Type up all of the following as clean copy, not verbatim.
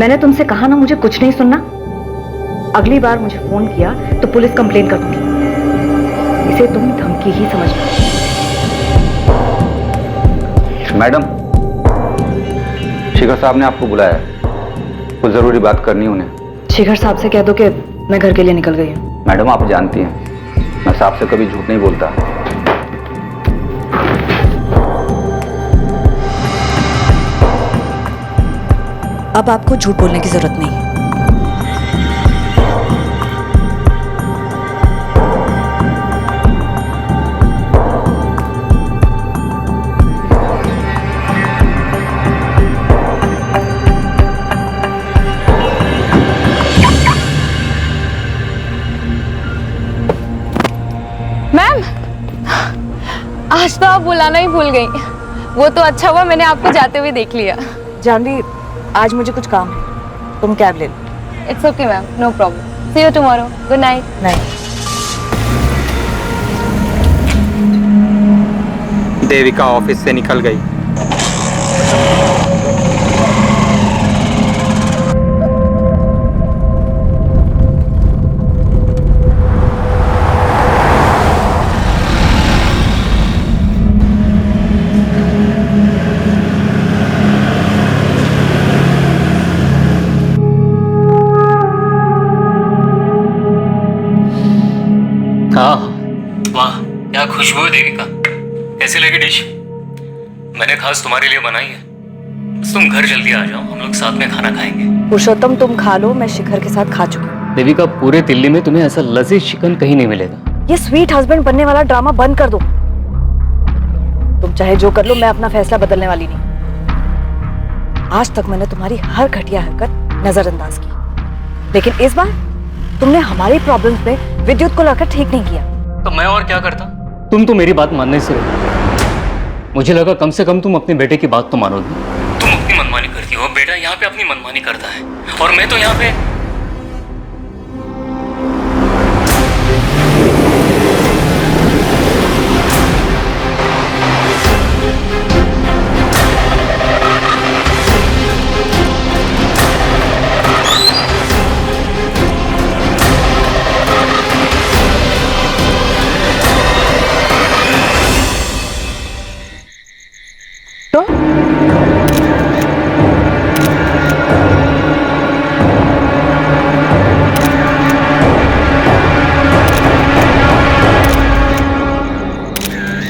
मैंने तुमसे कहा ना मुझे कुछ नहीं सुनना। अगली बार मुझे फोन किया तो पुलिस कंप्लेन कर दूंगी। इसे तुम धमकी ही समझना। मैडम, शिखर साहब ने आपको बुलाया है, कुछ जरूरी बात करनी उन्हें। शिखर साहब से कह दो कि मैं घर के लिए निकल गई हूँ। मैडम, आप जानती हैं मैं साहब से कभी झूठ नहीं बोलता। अब आपको झूठ बोलने की जरूरत नहीं है। मैम, आज तो आप बुलाना ही भूल गई। वो तो अच्छा हुआ मैंने आपको जाते हुए देख लिया। जानवी, आज मुझे कुछ काम है, तुम कैब ले लो। It's okay ma'am, no problem. See you tomorrow. Good night. नहीं, देविका ऑफिस से निकल गई। हाँ, वाह क्या खुशबू है देविका। कैसी लगी डिश? मैंने खास तुम्हारे लिए बनाई है। बस तुम घर जल्दी आ जाओ, हम लोग साथ में खाना खाएंगे। पुरुषोत्तम तुम खा लो, मैं शिखर के साथ खा चुकी हूँ। देविका, पूरे दिल्ली में तुम्हें ऐसा लजीज चिकन कहीं नहीं मिलेगा। ये स्वीट हस्बैंड बनने वाला ड्रामा बंद कर दो। तुम चाहे जो कर लो, मैं अपना फैसला बदलने वाली नहीं। आज तक मैंने तुम्हारी हर घटिया हरकत नजरअंदाज की, लेकिन इस बार तुमने हमारी प्रॉब्लम्स में विद्युत को लाकर ठीक नहीं किया। तो मैं और क्या करता? तुम तो मेरी बात मानने से रोकी। मुझे लगा कम से कम तुम अपने बेटे की बात तो मानोगी। तुम अपनी मनमानी करती हो, बेटा यहाँ पे अपनी मनमानी करता है, और मैं तो यहाँ पे।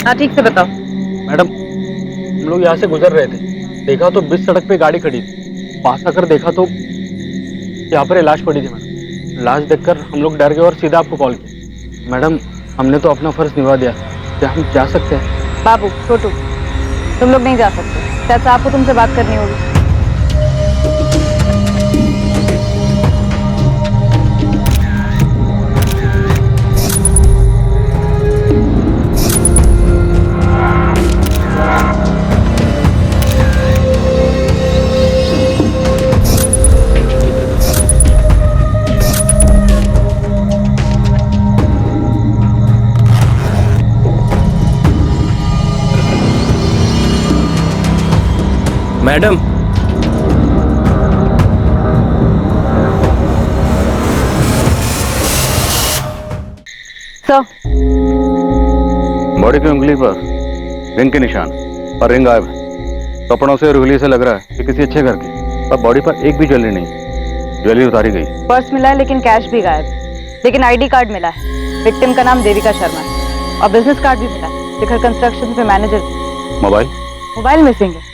हाँ, ठीक से बताओ। मैडम, हम लोग यहाँ से गुजर रहे थे, देखा तो बीच सड़क पे गाड़ी खड़ी थी। पास आकर देखा तो यहाँ पर लाश पड़ी थी। मैडम, लाश देखकर हम लोग डर गए और सीधा आपको कॉल किया। मैडम, हमने तो अपना फर्ज निभा दिया, क्या हम जा सकते हैं? बाबू, छोटू, तुम लोग नहीं जा सकते। शायद आपको तुमसे बात करनी होगी। मैडम, सर, बॉडी की उंगली पर रिंग के निशान और रिंग गायब है। कपड़ों से और उंगली से लग रहा है कि किसी अच्छे घर की, और बॉडी पर एक भी ज्वेलरी नहीं। ज्वेलरी उतारी गई। पर्स मिला है लेकिन कैश भी गायब। लेकिन आईडी कार्ड मिला है। विक्टिम का नाम देविका शर्मा है, और बिजनेस कार्ड भी मिला है। शिखर कंस्ट्रक्शन पे मैनेजर। मोबाइल मिसिंग है,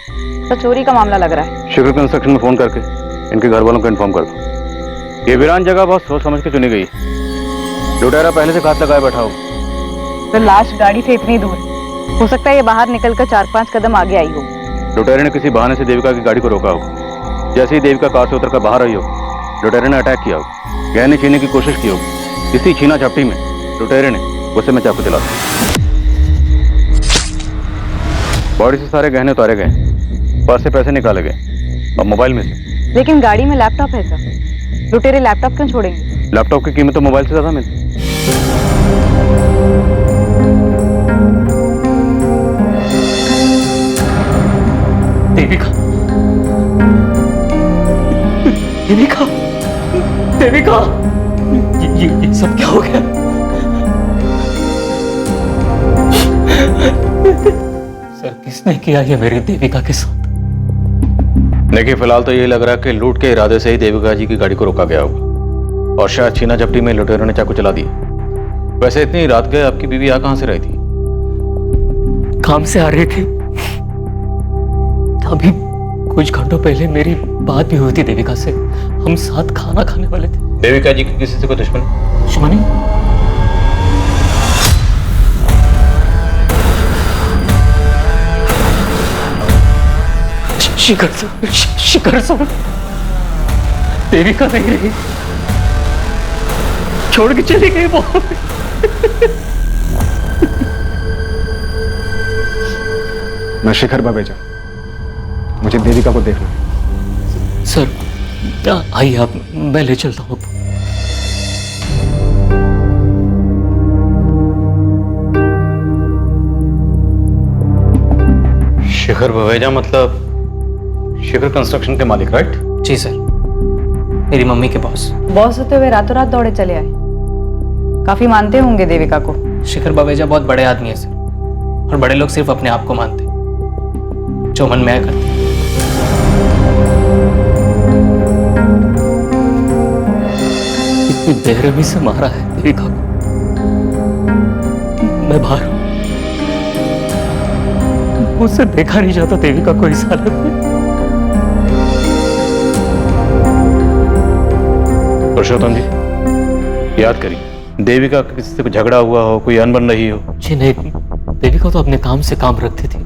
तो चोरी का मामला लग रहा है। शिखर कंस्ट्रक्शन में फोन करके इनके घर वालों को इन्फॉर्म कर दो। ये वीरान जगह बहुत सोच समझ के चुनी गई। लुटेरा पहले से घात लगाए बैठा हो। तो लाश गाड़ी से इतनी दूर, हो सकता है ये बाहर निकलकर 4-5 कदम आगे आई हो। लुटेरे ने किसी बहाने से देविका की गाड़ी को रोका हो। जैसे ही देविका कार से उतरकर बाहर आई हो, लुटेरे ने अटैक किया हो। गहने छीनने की कोशिश की हो। इसी छीना झपटी में लुटेरे ने गुस्से में चाकू चला दिया। बॉडी से सारे गहने उतारे गए, पर्स से पैसे निकाले गए, और मोबाइल में से। लेकिन गाड़ी में लैपटॉप है सर। लुटेरे लैपटॉप क्यों छोड़ेंगे? लैपटॉप की कीमत तो मोबाइल से ज्यादा मिलती। देविका, देविका, देविका, ये सब क्या हो गया? सर, किसने किया ये मेरी देविका के साथ? देखिए, फिलहाल तो ये लग रहा है कि लूट के इरादे से ही देविका जी की गाड़ी को रोका गया होगा और शायद छीना झपटी में लुटेरों ने चाकू चला दिया। वैसे इतनी रात गए आपकी बीवी यहाँ कहाँ से रही थी? काम से आ रही थी। अभी कुछ घंटों पहले मेरी बात भी हुई थी देविका से। हम साथ खाना खाने वाले थे। देविका जी की किसी से कोई दुश्मनी? दुश्मनी? शिखर सर, देविका नहीं रही, छोड़ के चली गई वो। मैं शिखर बवेजा, मुझे देविका को देखना है। सर आइए आप, मैं ले चलता हूँ। शिखर बवेजा मतलब शिखर कंस्ट्रक्शन के मालिक, राइट? जी सर, मेरी मम्मी के बॉस। बॉस होते हुए रातों रात दौड़े चले आए। काफी मानते होंगे देविका को। शिखर बवेजा बहुत बड़े आदमी है सर, और बड़े लोग सिर्फ अपने आप को मानते, जो मन में आया करते। इतनी बेरहमी से मारा है देविका को। मैं बाहर हूं, मुझसे देखा नहीं जाता देविका को इस हालत में। पुरुषोत्तम जी, याद करिए, देविका का किसी से कोई झगड़ा हुआ हो, कोई अनबन रही हो? जी नहीं, देविका तो अपने काम से काम रखती थी।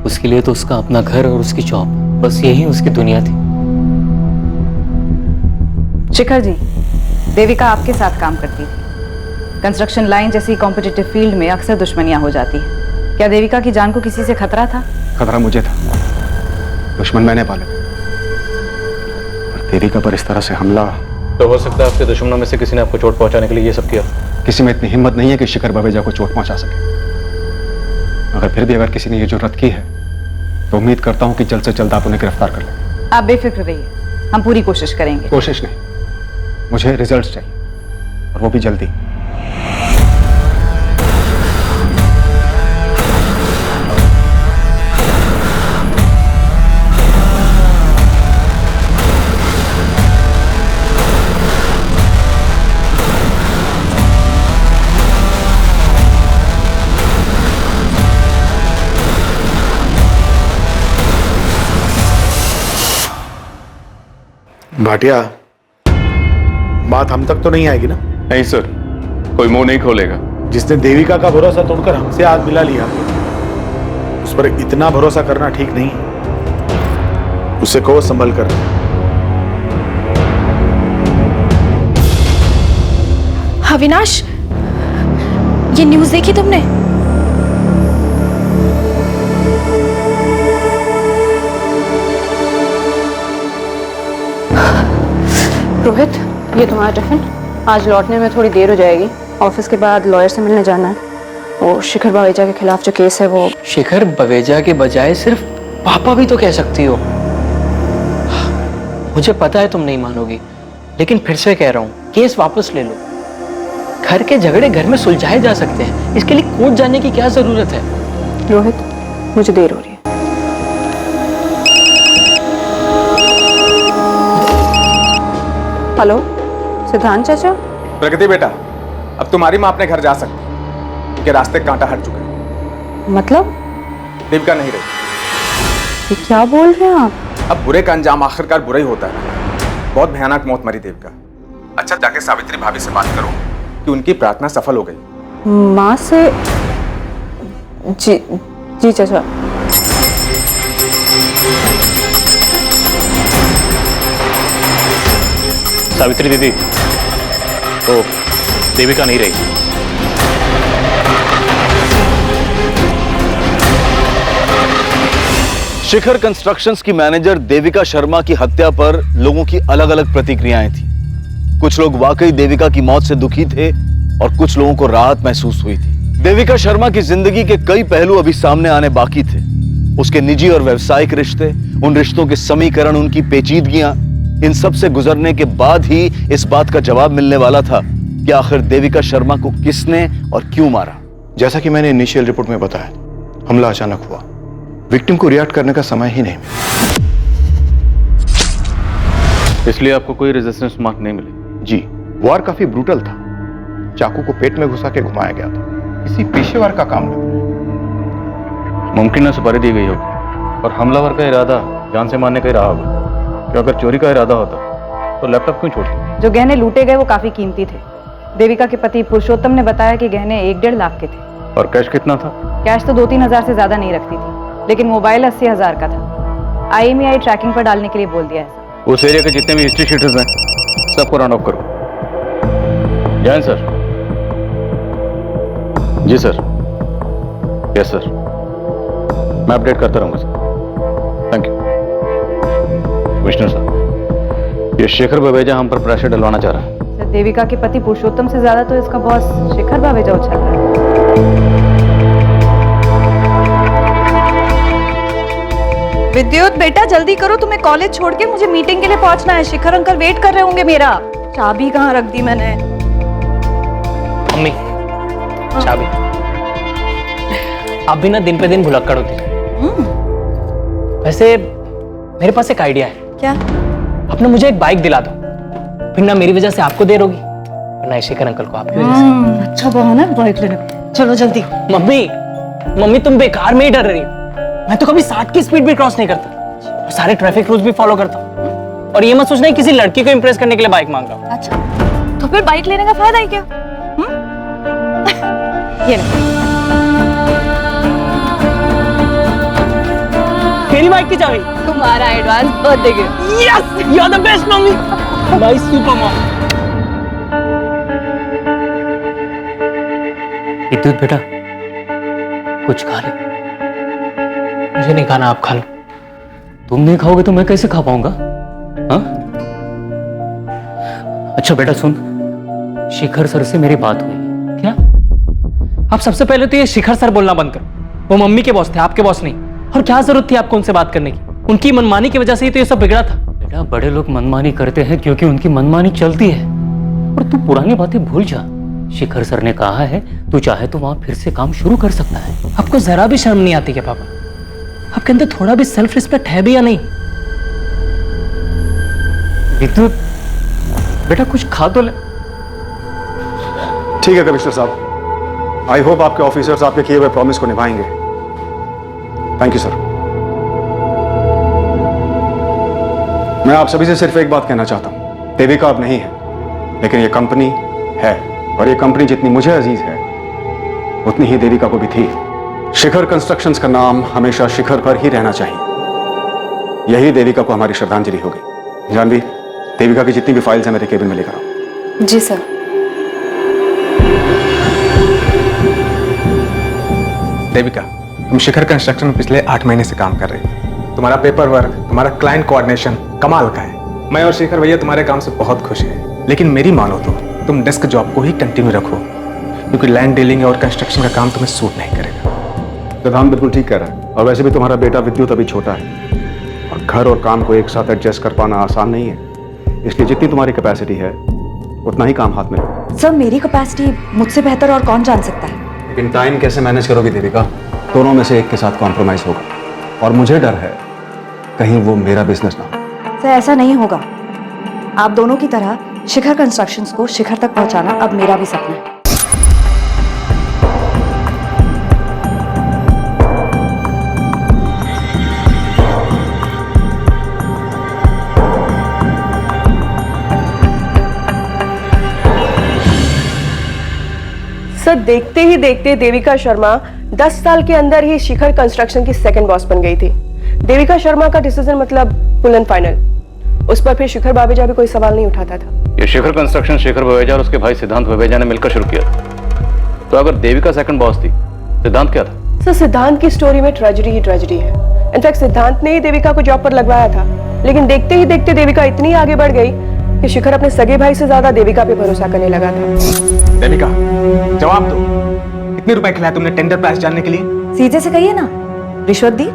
उसके लिए तो उसका अपना घर और उसकी जॉब, बस यही उसकी दुनिया थी। शिखर जी, देविका आपके साथ काम करती थी। कंस्ट्रक्शन लाइन जैसी कॉम्पिटिटिव फील्ड में अक्सर दुश्मनियां हो जाती हैं। क्या देविका की जान को किसी से खतरा था? खतरा मुझे था, दुश्मन मैंने पाले थे। और देविका पर इस तरह से हमला, तो हो सकता है आपके दुश्मनों में से किसी ने आपको चोट पहुंचाने के लिए ये सब किया। किसी में इतनी हिम्मत नहीं है कि शिखर बवेजा को चोट पहुंचा सके। मगर फिर भी अगर किसी ने ये जुर्रत की है तो उम्मीद करता हूं कि जल्द से जल्द आप उन्हें गिरफ्तार कर लें। आप बेफिक्र रहिए, हम पूरी कोशिश करेंगे। कोशिश नहीं, मुझे रिजल्ट्स चाहिए, और वो भी जल्दी। भाटिया, बात हम तक तो नहीं आएगी ना? नहीं सर, कोई मुंह नहीं खोलेगा। जिसने देविका का भरोसा तोड़कर हमसे हाथ मिला लिया, उस पर इतना भरोसा करना ठीक नहीं। उसे को संभल कर। अविनाश, ये न्यूज़ देखी तुमने? रोहित, ये तुम्हारा टिफिन। आज लौटने में थोड़ी देर हो जाएगी। ऑफिस के बाद लॉयर से मिलने जाना है। वो शिखर बवेजा के खिलाफ जो केस है वो। शिखर बवेजा के बजाय सिर्फ पापा भी तो कह सकती हो। मुझे पता है तुम नहीं मानोगी, लेकिन फिर से कह रहा हूँ, केस वापस ले लो। घर के झगड़े घर में सुलझाए जा सकते हैं, इसके लिए कोर्ट जाने की क्या जरूरत है? रोहित, मुझे देर हो रही है। हेलो, सिद्धांत चाचा। प्रगति बेटा, अब तुम्हारी माँ अपने घर जा सकती है, क्योंकि रास्ते कांटा हट चुके हैं। मतलब? देविका नहीं रही। ये क्या बोल रहे हैं आप? अब बुरे का अंजाम आखिरकार बुरा ही होता है। बहुत भयानक मौत मरी देविका। अच्छा, जाके सावित्री भाभी से बात करो कि उनकी प्रार्थना सफल हो गई। माँ से? जी जी चाचा। सावित्री दीदी, तो देविका नहीं रही। शिखर कंस्ट्रक्शंस की मैनेजर देविका शर्मा की हत्या पर लोगों की अलग अलग प्रतिक्रियाएं थी। कुछ लोग वाकई देविका की मौत से दुखी थे और कुछ लोगों को राहत महसूस हुई थी। देविका शर्मा की जिंदगी के कई पहलू अभी सामने आने बाकी थे। उसके निजी और व्यावसायिक रिश्ते, उन रिश्तों के समीकरण, उनकी पेचीदगियां, इन सब से गुजरने के बाद ही इस बात का जवाब मिलने वाला था कि आखिर देविका शर्मा को किसने और क्यों मारा। जैसा कि मैंने इनिशियल रिपोर्ट में बताया, हमला अचानक हुआ, विक्टिम को रिएक्ट करने का समय ही नहीं मिला। इसलिए आपको कोई रेजिस्टेंस मार्क नहीं मिले? जी, वार काफी ब्रूटल था। चाकू को पेट में घुसा के घुमाया गया था। किसी पेशेवर का काम लग रहा है। मुमकिन है सुपारी दी गई होगी और हमलावर का इरादा जान से मारने का ही रहा होगा। कि अगर चोरी का इरादा होता तो लैपटॉप क्यों छोड़ती? जो गहने लूटे गए वो काफी कीमती थे। देविका के पति पुरुषोत्तम ने बताया कि गहने 1-1.5 लाख के थे। और कैश कितना था? कैश तो 2-3 हजार से ज्यादा नहीं रखती थी, लेकिन मोबाइल 80 हजार का था। IMEI ट्रैकिंग पर डालने के लिए बोल दिया है सर। उस एरिया के जितने भी हिस्ट्री शीटर्स हैं सबको राउंड ऑफ करो। जैन सर। जी सर। यस सर, मैं अपडेट करता रहूंगा सर। Thank you. कमिश्नर साहब, ये शेखर बवेजा हम पर प्रेशर डलवाना चाह रहा है। सर, देविका के पति पुरुषोत्तम से ज्यादा तो इसका बॉस शेखर बावेजा उछल रहा है। विद्युत बेटा जल्दी करो, तुम्हें कॉलेज छोड़ के मुझे मीटिंग के लिए पहुंचना है। शिखर अंकल वेट कर रहे होंगे मेरा। चाबी कहाँ रख दी मैंने? मम्मी, चाबी। आप भी ना दिन पे दिन भुलक्कड़ होती है। वैसे मेरे पास एक आइडिया है। क्या? आप ना मुझे एक बाइक दिला दो, फिर ना मेरी वजह से आपको देर होगी और ना शेखर अंकल को आपकी वजह से। अच्छा बहाना है बाइक लेने का। चलो जल्दी। मम्मी तुम बेकार में ही डर रही हो। मैं तो कभी 60 की स्पीड भी क्रॉस नहीं करता और सारे ट्रैफिक रूल्स भी फॉलो करता हूँ। और ये मत सोचना किसी लड़की को इंप्रेस करने के लिए बाइक मांग रहा हूँ। अच्छा, तो फिर बाइक लेने का फायदा ही क्या? ये मेरी बाइक की चाबी। तुम्हारा advance birthday gift. Yes, you are the best mummy. My super mom. Vidyut बेटा, कुछ खा ले। मुझे नहीं खाना, आप खा लो। तुम नहीं खाओगे तो मैं कैसे खा पाऊंगा? हाँ? अच्छा बेटा सुन, शिखर सर से मेरी बात हुई। क्या? आप सबसे पहले तो ये शिखर सर बोलना बंद करो। वो मम्मी के बॉस थे, आपके बॉस नहीं। और क्या जरूरत थी आपको उनसे बात करने की? उनकी मनमानी की वजह से ही तो ये सब बिगड़ा था। बेटा, बड़े लोग मनमानी करते हैं क्योंकि उनकी मनमानी चलती है। और तू पुरानी बातें भूल जा। शिखर सर ने कहा है तू चाहे तो वहां फिर से काम शुरू कर सकता है। आपको जरा भी शर्म नहीं आती क्या पापा? आपके अंदर थोड़ा भी सेल्फ रिस्पेक्ट है भी या नहीं? विद्युत बेटा, कुछ खा तो ले। ठीक है कमिश्नर साहब, आई होप आपके ऑफिसर्स आपके किए हुए प्रॉमिस को निभाएंगे। Thank you sir. मैं आप सभी से सिर्फ एक बात कहना चाहता हूं। देविका अब नहीं है, लेकिन ये कंपनी है, और ये कंपनी जितनी मुझे अजीज है उतनी ही देविका को भी थी। शिखर कंस्ट्रक्शंस का नाम हमेशा शिखर पर ही रहना चाहिए। यही देविका को हमारी श्रद्धांजलि होगी। जानवी, देविका की जितनी भी फाइल्स हैं मेरे केबिन में लेकर आओ। जी सर। देविका, तुम शिखर कंस्ट्रक्शन में पिछले 8 महीने से काम कर रही हो। तुम्हारा पेपर वर्क, तुम्हारा क्लाइंट कोऑर्डिनेशन कमाल का है। मैं और शेखर भैया तुम्हारे काम से बहुत खुश हैं। लेकिन मेरी मानो तो तुम डेस्क जॉब को ही कंटिन्यू रखो, क्योंकि लैंड डीलिंग और कंस्ट्रक्शन का काम तुम्हें सूट नहीं करेगा। प्रधान बिल्कुल ठीक कह रहा है। और वैसे भी तुम्हारा बेटा विद्युत अभी छोटा है और घर और काम को एक साथ एडजस्ट कर पाना आसान नहीं है। इसलिए जितनी तुम्हारी कैपेसिटी है उतना ही काम हाथ में लो। सर, मेरी कैपेसिटी मुझसे बेहतर और कौन जान सकता है? लेकिन टाइम कैसे मैनेज करोगी देविका? दोनों में से एक के साथ कॉम्प्रोमाइज होगा, और मुझे डर है कहीं वो मेरा बिजनेस ना हो। सर, ऐसा नहीं होगा। आप दोनों की तरह शिखर कंस्ट्रक्शंस को शिखर तक पहुंचाना अब मेरा भी सपना है। सर, देखते ही देखते देविका शर्मा 10 साल के अंदर ही शिखर कंस्ट्रक्शन की सेकंड बॉस बन गई थी। देविका शर्मा का डिसीजन मतलब फुल एंड फाइनल। उस पर फिर शिखर बावेजा भी कोई सवाल नहीं उठाता था। ये शिखर कंस्ट्रक्शन शेखर बवेजा और उसके भाई सिद्धांत बवेजा ने मिलकर शुरू किया था। तो अगर देविका सेकंड बॉस थी, सिद्धांत क्या था? सर, सिद्धांत की स्टोरी में ट्रेजेडी ही ट्रेजेडी है। इनफैक्ट सिद्धांत ने ही देविका को जॉब पर लगवाया था, लेकिन देखते ही देखते देविका इतनी आगे बढ़ गई कि शिखर अपने सगे भाई से ज्यादा देविका पे भरोसा करने लगा था। देविका, जवाब दो। कितने रुपए खिलाए तुमने टेंडर प्राइस जानने के लिए? सीधे से कहिए ना, रिश्वत दी।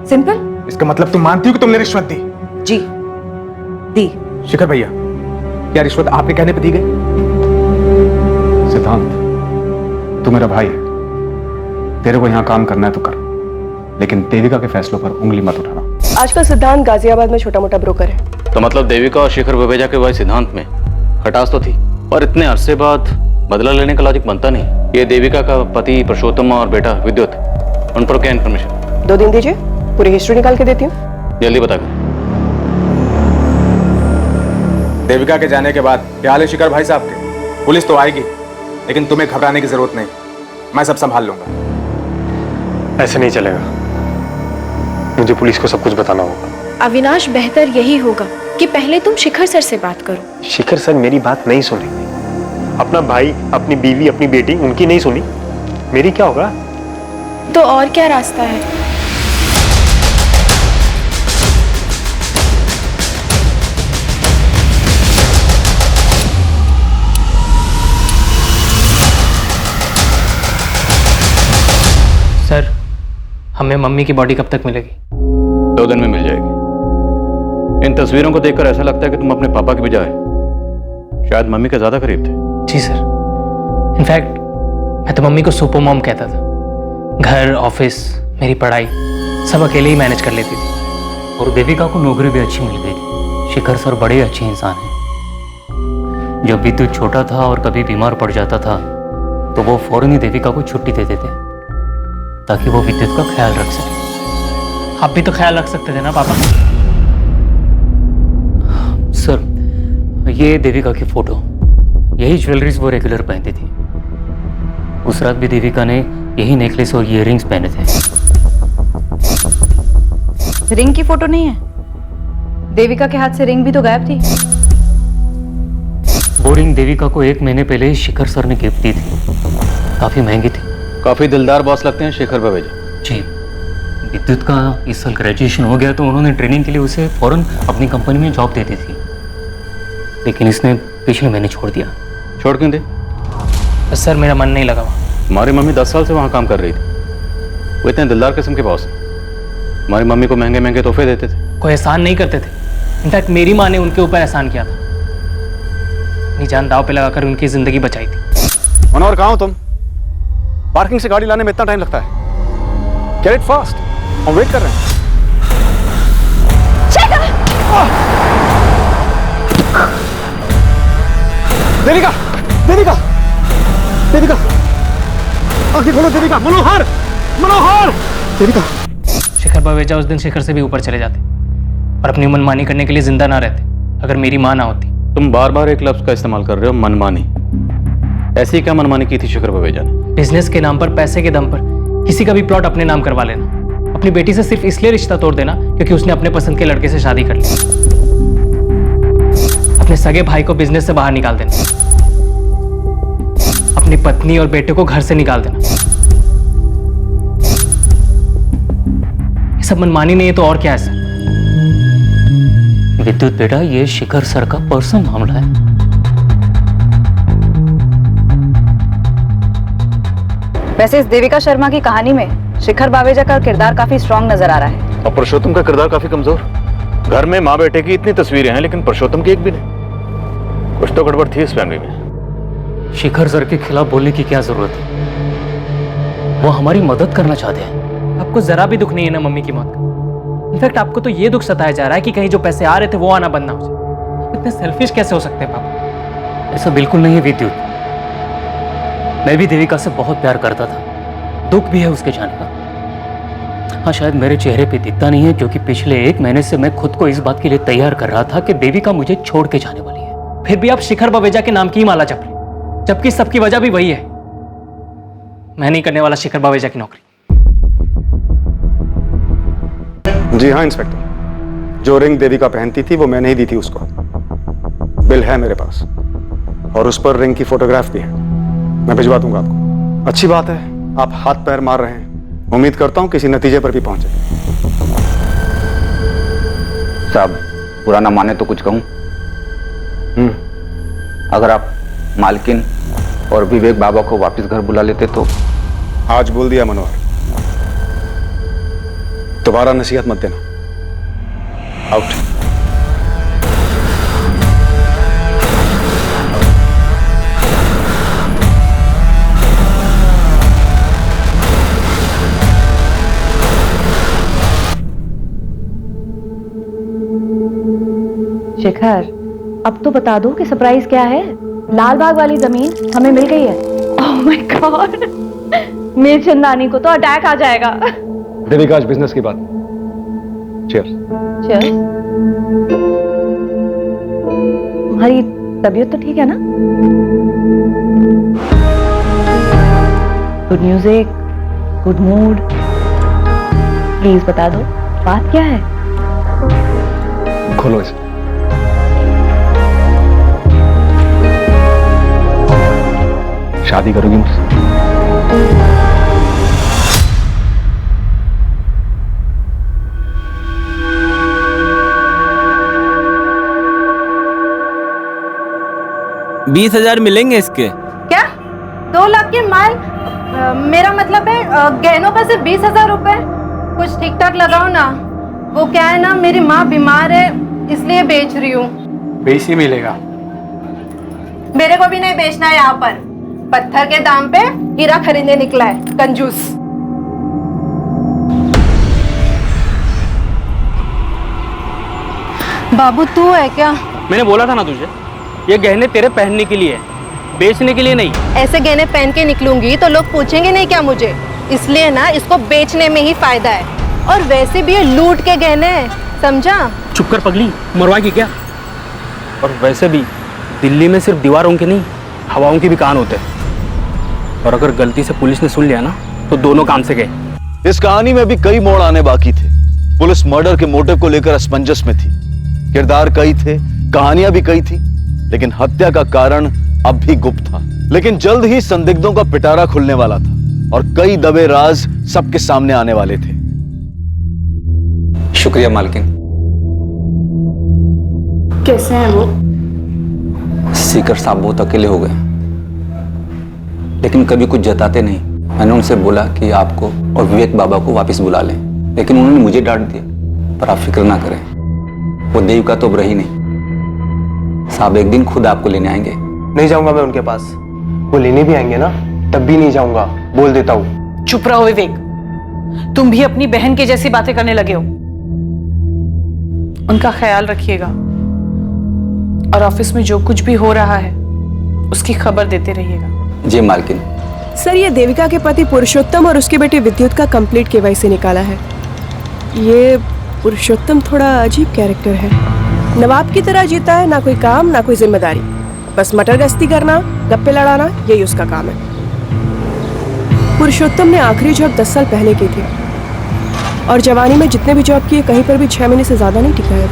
सिंपल। इसका मतलब तुम मानती हो कि तुमने रिश्वत दी? जी दी। शिखर भैया, क्या रिश्वत आपके कहने पर दी गई? सिद्धांत, तू मेरा भाई है, तेरे को यहां काम करना है तो कर, लेकिन देविका के फैसलों पर उंगली मत उठाना। आजकल सिद्धांत गाजियाबाद में छोटा मोटा ब्रोकर है। तो मतलब देविका और शेखर बवेजा के भाई सिद्धांत में खटास तो थी, पर इतने अरसे बाद बदला लेने का लॉजिक बनता नहीं। ये देविका का पति पुरुषोत्तम और बेटा विद्युत, उन पर क्या इन्फॉर्मेशन? 2 दिन दीजिए, पूरी हिस्ट्री निकाल के देती हूँ। जल्दी बता कर। देविका के जाने के बाद क्या हाल है शिखर भाई साहब के? पुलिस तो आएगी, लेकिन तुम्हें घबराने की जरूरत नहीं, मैं सब संभाल लूंगा। ऐसे नहीं चलेगा, मुझे पुलिस को सब कुछ बताना होगा। अविनाश, बेहतर यही होगा कि पहले तुम शिखर सर से बात करो। शिखर सर मेरी बात नहीं सुनेंगे। अपना भाई, अपनी बीवी, अपनी बेटी, उनकी नहीं सुनी, मेरी क्या होगा? तो और क्या रास्ता है? सर, हमें मम्मी की बॉडी कब तक मिलेगी? 2 दिन में मिल जाएगी। इन तस्वीरों को देखकर ऐसा लगता है कि तुम अपने पापा के बजाय शायद मम्मी के ज्यादा करीब थे। जी सर, इनफैक्ट मैं तो मम्मी को सुपर मॉम कहता था। घर, ऑफिस, मेरी पढ़ाई सब अकेले ही मैनेज कर लेती थी। और देविका को नौकरी भी अच्छी मिल गई थी। शिखर सर बड़े अच्छे इंसान हैं। जब विद्युत छोटा था और कभी बीमार पड़ जाता था तो वो फौरन ही देविका को छुट्टी दे देते ताकि वो विद्युत का ख्याल रख सके। आप भी तो ख्याल रख सकते थे ना पापा। सर, ये देविका की फोटो, यही ज्वेलरीज वो रेगुलर पहनती थी। उस रात भी देविका ने यही नेकलेस और ईयररिंग्स पहने थे। रिंग की फोटो नहीं है? देविका के हाथ से रिंग भी तो गायब थी। वो रिंग देविका को 1 महीने पहले शिखर सर ने गिफ्ट दी थी। काफी महंगी थी। काफी दिलदार बॉस लगते हैं शेखर बवेजा जी। विद्युत का इस साल ग्रेजुएशन हो गया तो उन्होंने ट्रेनिंग के लिए उसे फौरन अपनी कंपनी में जॉब दे दी थी, लेकिन इसने पिछले महीने छोड़ दिया। छोड़ क्यों दे? बस सर, मेरा मन नहीं लगा वहाँ। हमारी मम्मी 10 साल से वहाँ काम कर रही थी। वो इतने दिलदार किस्म के बॉस हैं। हमारी मम्मी को महंगे महंगे तोहफे देते थे। कोई एहसान नहीं करते थे। इनफैक्ट मेरी माँ ने उनके ऊपर एहसान किया था। अपनी जान दाव पे लगाकर उनकी जिंदगी बचाई थी। मनोहर, कहाँ हो तुम? पार्किंग से गाड़ी लाने में इतना टाइम लगता है? गेट इट फास्ट, हम वेट कर रहे हैं। देविका, देविका, देविका, आंखें खोलो देविका। मनोहर, मनोहर, देविका। शिखर बवेजा उस दिन शिखर से भी ऊपर चले जाते और अपनी मनमानी करने के लिए जिंदा ना रहते अगर मेरी माँ ना होती। तुम बार बार एक लफ्ज का इस्तेमाल कर रहे हो, मनमानी। ऐसी क्या मनमानी की थी शिखर बवेजा ने? बिजनेस के नाम पर, पैसे के दम पर किसी का भी प्लॉट अपने नाम करवा लेना, अपनी बेटी से सिर्फ इसलिए रिश्ता तोड़ देना क्योंकि उसने अपने पसंद के लड़के से शादी कर ली, अपने सगे भाई को बिजनेस से बाहर निकाल देना, अपनी पत्नी और बेटे को घर से निकाल देना। ये सब मनमानी नहीं है तो और क्या है सर? विद्युत बेटा, ये शिखर सर का पर्सनल मामला है। वैसे इस देविका शर्मा की कहानी में शिखर बावेजा का किरदार काफी स्ट्रांग नजर आ रहा है। और पुरुषोत्तम का किरदार काफी कमजोर। घर में माँ बेटे की इतनी तस्वीरें हैं लेकिन पुरुषोत्तम की एक भी नहीं। कुछ तो गड़बड़ थी इस फैमिली में। शिखर सर के खिलाफ बोलने की क्या जरूरत है? वो हमारी मदद करना चाहते हैं। आपको जरा भी दुख नहीं है ना मम्मी की मौत का? इनफैक्ट आपको तो ये दुख सताया जा रहा है कि कहीं जो पैसे आ रहे थे वो आना बंद ना हो जाए। इतने सेल्फिश कैसे हो सकते हैं पापा? ऐसा बिल्कुल नहीं है विद्युत। मैं भी देविका से बहुत प्यार करता था। दुख भी है उसके जाने का। हाँ, शायद मेरे चेहरे पे दिखता नहीं है क्योंकि पिछले 1 महीने से मैं खुद को इस बात के लिए तैयार कर रहा था कि देविका मुझे छोड़ के जाने वाली है। फिर भी आप शिखर बवेजा के नाम की ही माला जप रहे, जबकि सबकी वजह भी वही है। मैं नहीं करने वाला शिखर बवेजा की नौकरी। जी हाँ इंस्पेक्टर, जो रिंग देविका पहनती थी वो मैंने ही दी थी उसको। बिल है मेरे पास और उस पर रिंग की फोटोग्राफ भी है। मैं भिजवा दूंगा आपको। अच्छी बात है, आप हाथ पैर मार रहे हैं। उम्मीद करता हूं किसी नतीजे पर भी पहुंचे। साहब, बुरा ना माने तो कुछ कहूं? अगर आप मालकिन और विवेक बाबा को वापस घर बुला लेते तो। आज बोल दिया मनोहर, दोबारा नसीहत मत देना। आउट। शिखर, अब तो बता दो कि सरप्राइज क्या है। लाल बाग वाली जमीन हमें मिल गई है। ओह माय गॉड, मेरी चंदानी को तो अटैक आ जाएगा। देविका, आज बिजनेस की बात। चीयर्स। चल, तुम्हारी तबीयत तो ठीक है ना? Good music, good mood, please बता दो बात क्या है। खोलो इसे। शादी करोगी मुझसे? $20,000 मिलेंगे इसके। क्या 2 लाख के माल? मेरा मतलब है गहनों का सिर्फ 20,000 रुपए। कुछ ठीक ठाक लगाओ ना। वो क्या है ना, मेरी माँ बीमार है इसलिए बेच रही हूँ। 20 ही मिलेगा। मेरे को भी नहीं बेचना है यहाँ पर। पत्थर के दाम पे हीरा खरीदने निकला है कंजूस। बाबू तू है क्या? मैंने बोला था ना तुझे, ये गहने तेरे पहनने के लिए है, बेचने के लिए नहीं। ऐसे गहने पहन के निकलूंगी तो लोग पूछेंगे नहीं क्या मुझे? इसलिए ना इसको बेचने में ही फायदा है। और वैसे भी ये लूट के गहने हैं, समझा? चुप कर पगली, मरवाएगी क्या? और वैसे भी दिल्ली में सिर्फ दीवारों के नहीं, हवाओं के भी कान होते हैं। और अगर गलती से पुलिस ने सुन लिया ना तो दोनों काम से गए। इस कहानी में भी कई मोड़ आने बाकी थे। पुलिस मर्डर के मोटिव को लेकर असमंजस में थी। किरदार कई थे, कहानियां भी कई थी, लेकिन हत्या का कारण अब भी गुप्त था। लेकिन जल्द ही संदिग्धों का पिटारा खुलने वाला था और कई दबे राज सबके सामने आने वाले थे। शुक्रिया मालकिन। कैसे हैं वो? सीकर साहब बहुत अकेले हो गए, लेकिन कभी कुछ जताते नहीं। मैंने उनसे बोला कि आपको और विवेक बाबा को वापस बुला लें, लेकिन उन्होंने मुझे डांट दिया। पर आप फिक्र ना करें, वो देविका तो अब रही नहीं। साहब एक दिन खुद आपको लेने आएंगे। नहीं जाऊंगा मैं उनके पास। वो लेने भी आएंगे ना, तब भी नहीं जाऊंगा, बोल देता हूँ। चुप रहो विवेक, तुम भी अपनी बहन के जैसी बातें करने लगे हो। उनका ख्याल रखिएगा और ऑफिस में जो कुछ भी हो रहा है उसकी खबर देते रहिएगा। जी मालकिन। सर, ये देविका के पति पुरुषोत्तम और उसकी बेटी विद्युत का कंप्लीट केवाईसी निकाला है। ये पुरुषोत्तम थोड़ा अजीब कैरेक्टर है। नवाब की तरह जीता है, ना कोई काम ना कोई जिम्मेदारी, बस मटर गश्ती करना, गप्पे लड़ाना, यही उसका काम है। पुरुषोत्तम ने आखिरी जॉब 10 साल पहले की थी और जवानी में जितने भी जॉब किए कहीं पर भी 6 महीने से ज्यादा नहीं टिका है।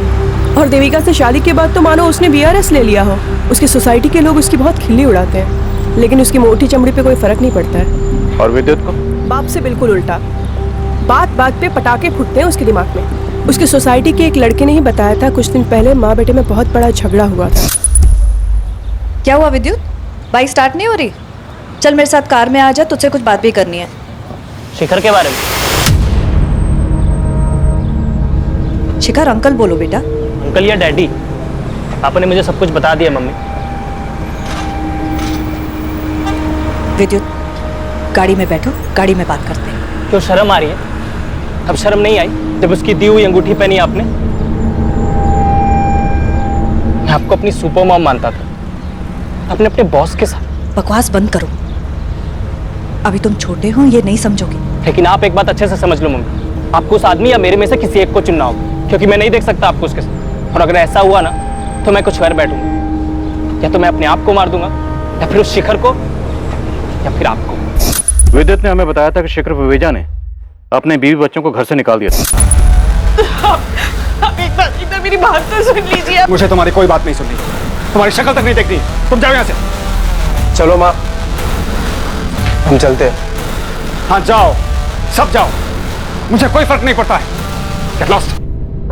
और देविका से शादी के बाद तो मानो उसने BRS ले लिया हो। उसकी सोसाइटी के लोग उसकी बहुत खिल्ली उड़ाते हैं, लेकिन उसकी मोटी चमड़ी पे कोई फर्क नहीं पड़ता है। और विद्युत को? बाप से बिल्कुल उल्टा। बात बात पे पटाखे फूटते हैं उसके दिमाग में। उसकी सोसाइटी के एक लड़के ने ही बताया था कुछ दिन पहले माँ बेटे में बहुत बड़ा झगड़ा हुआ था। क्या हुआ विद्युत, बाइक स्टार्ट नहीं हो रही? चल मेरे साथ कार में आ जा, तुझसे कुछ बात भी करनी है। शिखर के बारे में? शिखर अंकल बोलो बेटा। अंकल या डैडी? आपने मुझे सब कुछ बता दिया मम्मी। विद्युत, गाड़ी में बैठो, गाड़ी में बात करते हैं। क्यों शर्म आ रही है? अब शर्म नहीं आई जब उसकी दी हुई अंगूठी पहनी आपने? मैं आपको अपनी सुपर मॉम मानता था, आपने अपने बॉस के साथ। बकवास बंद करो, अभी तुम छोटे हो, ये नहीं समझोगे। लेकिन आप एक बात अच्छे से समझ लो मम्मी, आपको उस आदमी या मेरे में से किसी एक को चुनना होगा, क्योंकि मैं नहीं देख सकता आपको उसके साथ। और अगर ऐसा हुआ ना तो मैं कुछ कर बैठूंगा, या तो मैं अपने आप को मार दूंगा, या फिर उस शिखर को, या फिर आपको। विद्युत ने हमें बताया था कि शिखर विवेजा ने अपने बीवी बच्चों को घर से निकाल दिया था। आप एक बार मेरी बात तो सुन लीजिए। मुझे तुम्हारी कोई बात नहीं सुननी, तुम्हारी शक्ल तक नहीं देखनी। तुम जाओ यहाँ से। चलो माँ, हम चलते हैं। हाँ जाओ, सब जाओ, मुझे कोई फर्क नहीं पड़ता है। Get lost।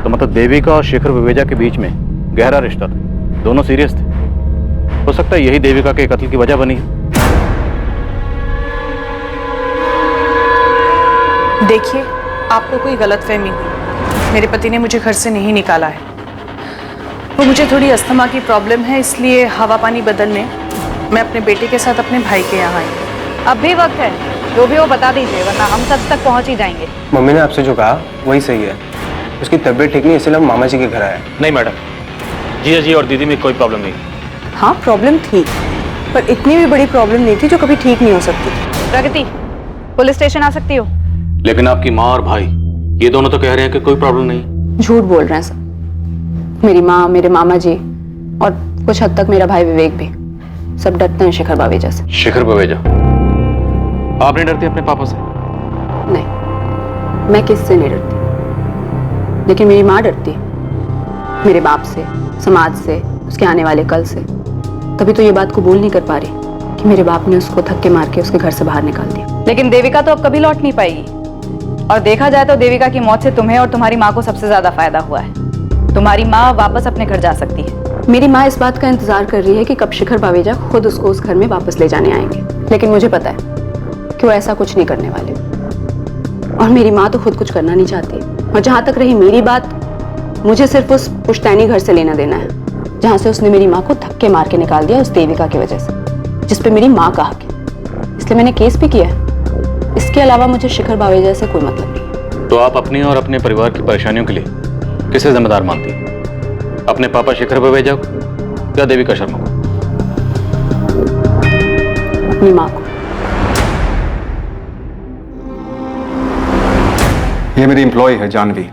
तो मतलब देविका और शिखर विवेजा के बीच में गहरा रिश्ता था, दोनों सीरियस थे। हो सकता है यही देविका के कत्ल की वजह बनी है। देखिए, आपको कोई गलतफहमी हुई। मेरे पति ने मुझे घर से नहीं निकाला है। वो मुझे थोड़ी अस्थमा की प्रॉब्लम है, इसलिए हवा पानी बदलने मैं अपने बेटे के साथ अपने भाई के यहाँ आई। अब भी वक्त है, जो भी वो बता दीजिए, वरना हम सच तक पहुंच ही जाएंगे। मम्मी ने आपसे जो कहा वही सही है। उसकी तबीयत ठीक नहीं, इसलिए हम मामा जी के घर आए। नहीं मैडम, जी जी, और दीदी में कोई प्रॉब्लम नहीं। हाँ प्रॉब्लम थी, पर इतनी भी बड़ी प्रॉब्लम नहीं थी जो कभी ठीक नहीं हो सकती। प्रगति, पुलिस स्टेशन आ सकती हो? लेकिन आपकी माँ और भाई ये दोनों तो कह रहे हैं कि कोई प्रॉब्लम नहीं। झूठ बोल रहे हैं सब। मेरी माँ, मेरे मामा जी और कुछ हद तक मेरा भाई विवेक भी, सब डरते हैं शिखर बावेजा से। शिखर बावेजा? आप नहीं डरती अपने पापा से? नहीं, मैं किससे नहीं डरती, लेकिन मेरी माँ डरती है मेरे बाप से, समाज से, उसके आने वाले कल से। तभी तो ये बात कबूल नहीं कर पा रही कि मेरे बाप ने उसको धक्के मार के उसके घर से बाहर निकाल दिया। लेकिन देविका तो अब कभी लौट नहीं पाएगी, और देखा जाए तो देविका की मौत से तुम्हें और तुम्हारी माँ को सबसे ज्यादा फायदा हुआ है। तुम्हारी माँ वापस अपने घर जा सकती है। मेरी माँ इस बात का इंतजार कर रही है कि कब शिखर बावेजा खुद उसको उस घर में वापस ले जाने आएंगे, लेकिन मुझे पता है कि वो ऐसा कुछ नहीं करने वाले। और मेरी माँ तो खुद कुछ करना नहीं चाहती। और जहां तक रही मेरी बात, मुझे सिर्फ उस पुश्तैनी घर से लेना देना है जहां से उसने मेरी माँ को धक्के मार के निकाल दिया उस देविका की वजह से, जिसपे मेरी माँ का हक है। इसलिए मैंने केस भी किया है। इसके अलावा मुझे शिखर बावेजा से कोई मतलब नहीं। तो आप अपनी और अपने परिवार की परेशानियों के लिए किसे जिम्मेदार मानती है? अपने पापा शिखर बावेजा को या देविका शर्मा को? अपनी माँ को। ये मेरी एम्प्लॉय है जानवी।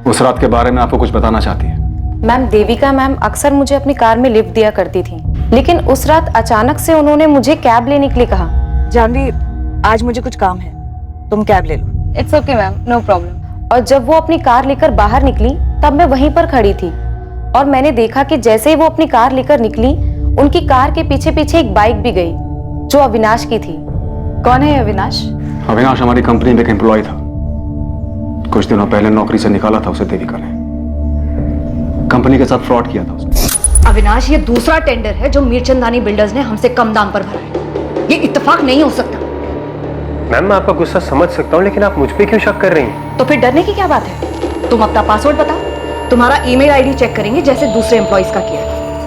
उस रात के बारे में आपको कुछ बताना चाहती है। मैम, देविका मैम अक्सर मुझे अपनी कार में लिफ्ट दिया करती थी, लेकिन उस रात अचानक से उन्होंने मुझे कैब लेने के लिए कहा। जानवी, आज मुझे कुछ काम है, तुम कैब ले लो। It's okay ma'am, no problem. और जब वो अपनी कार लेकर बाहर निकली तब मैं वहीं पर खड़ी थी, और मैंने देखा कि जैसे ही वो अपनी कार लेकर निकली, उनकी कार के पीछे पीछे एक बाइक भी गई जो अविनाश की थी। कौन है अविनाश? अविनाश हमारी कंपनी में एक एम्प्लॉय था। कुछ दिनों पहले नौकरी से निकाला था उसे देविका ने। कंपनी के साथ फ्रॉड किया था उसने। अविनाश, ये दूसरा टेंडर है जो मीरचंदानी बिल्डर्स ने हमसे कम दाम पर भरा है। ये इत्तेफाक नहीं हो सकता। मैम, मैं आपका गुस्सा समझ सकता हूँ, लेकिन आप मुझ पे क्यों शक कर रही हैं? तो फिर डरने की क्या बात है? तुम अपना पासवर्ड बताओ, तुम्हारा ईमेल आईडी चेक करेंगे जैसे दूसरे एम्प्लॉइज का किया।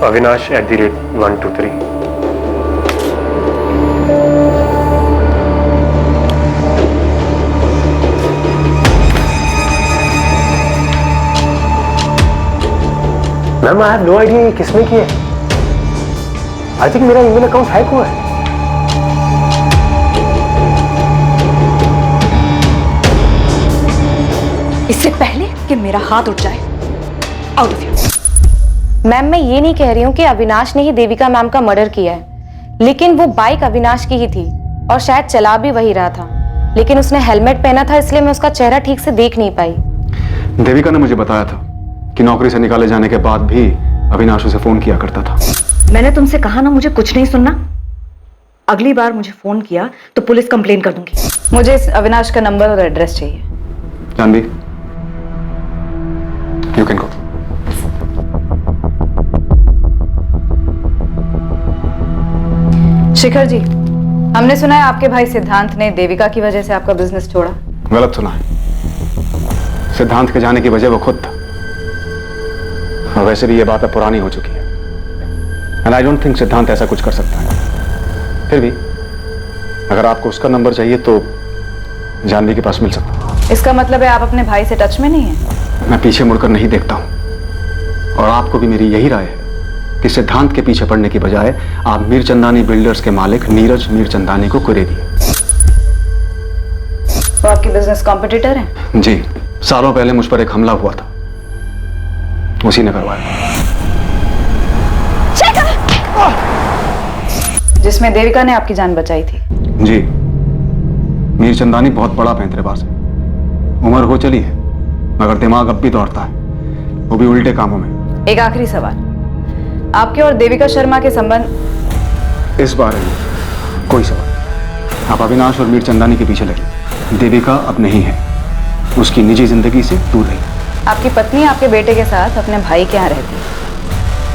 Avinash@123। Ma'am, I have no idea ये किसने किया है। आई थिंक मेरा ईमेल अकाउंट हैक हुआ है। इससे पहले कि मेरा हाथ उठ जाए, आउट ऑफ हियर। मैम, मैं ये नहीं कह रही हूँ कि अविनाश ने ही देविका मैम का मर्डर किया है, लेकिन वो बाइक अविनाश की ही थी और शायद चला भी वही रहा था, लेकिन उसने हेलमेट पहना था, इसलिए मैं उसका चेहरा ठीक से देख नहीं पाई। देविका ने मुझे बताया था कि नौकरी से निकाले जाने के बाद भी अविनाश उसे फोन किया करता था। मैंने तुमसे कहा ना मुझे कुछ नहीं सुनना। अगली बार मुझे फोन किया तो पुलिस कंप्लेन कर दूंगी। मुझे इस अविनाश का नंबर और एड्रेस चाहिए। Janvi, you can go. Shikhar ji, हमने सुना है आपके भाई सिद्धांत ने देविका की वजह से आपका बिजनेस छोड़ा। गलत सुना है। सिद्धांत के जाने की वजह वो खुद था, और वैसे भी ये बात अब पुरानी हो चुकी है। एंड आई डोंट थिंक सिद्धांत ऐसा कुछ कर सकता है। फिर भी अगर आपको उसका नंबर चाहिए तो जानवी के पास मिल सकता है। इसका मतलब है आप अपने भाई से टच में नहीं है? मैं पीछे मुड़कर नहीं देखता हूं, और आपको भी मेरी यही राय है कि सिद्धांत के पीछे पड़ने की बजाय आप मीरचंदानी बिल्डर्स के मालिक नीरज मीरचंदानी को कुरे दिए। वो आपकी बिजनेस कॉम्पिटिटर है? जी, सालों पहले मुझ पर एक हमला हुआ था, उसी ने करवाया, जिसमें देविका ने आपकी जान बचाई थी। जी, मीरचंदानी बहुत बड़ा पैंतरेबाज है। उम्र हो चली है मगर दिमाग अब भी दौड़ता है, वो भी उल्टे कामों में। एक आखिरी सवाल, आपके और देविका शर्मा के संबंध? इस बारे में कोई सवाल। आप अविनाश और मीरचंदानी के पीछे लगे। देविका अब नहीं है, उसकी निजी जिंदगी से दूर रही। आपकी पत्नी आपके बेटे के साथ अपने भाई के यहाँ रहती है।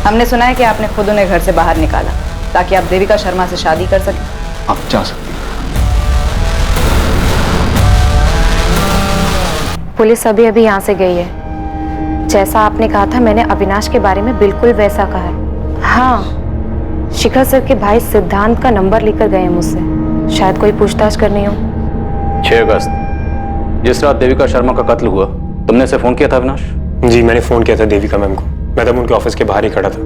हमने सुना है कि आपने खुद उन्हें घर से बाहर निकाला ताकि आप देविका शर्मा से शादी कर सकें। आप जा सकते हैं। पुलिस अभी अभी यहाँ से गई है। जैसा आपने कहा था, मैंने अविनाश के बारे में बिल्कुल वैसा कहा है। हाँ, शिखर सर के भाई सिद्धांत का नंबर लेकर गए हैं मुझसे, शायद कोई पूछताछ करनी हो। 6 अगस्त, जिस रात देविका शर्मा का कत्ल हुआ, तुमने से फोन किया था अविनाश? जी, मैंने फोन किया था देविका मैम को। मैं तब उनके ऑफिस के बाहर ही खड़ा था,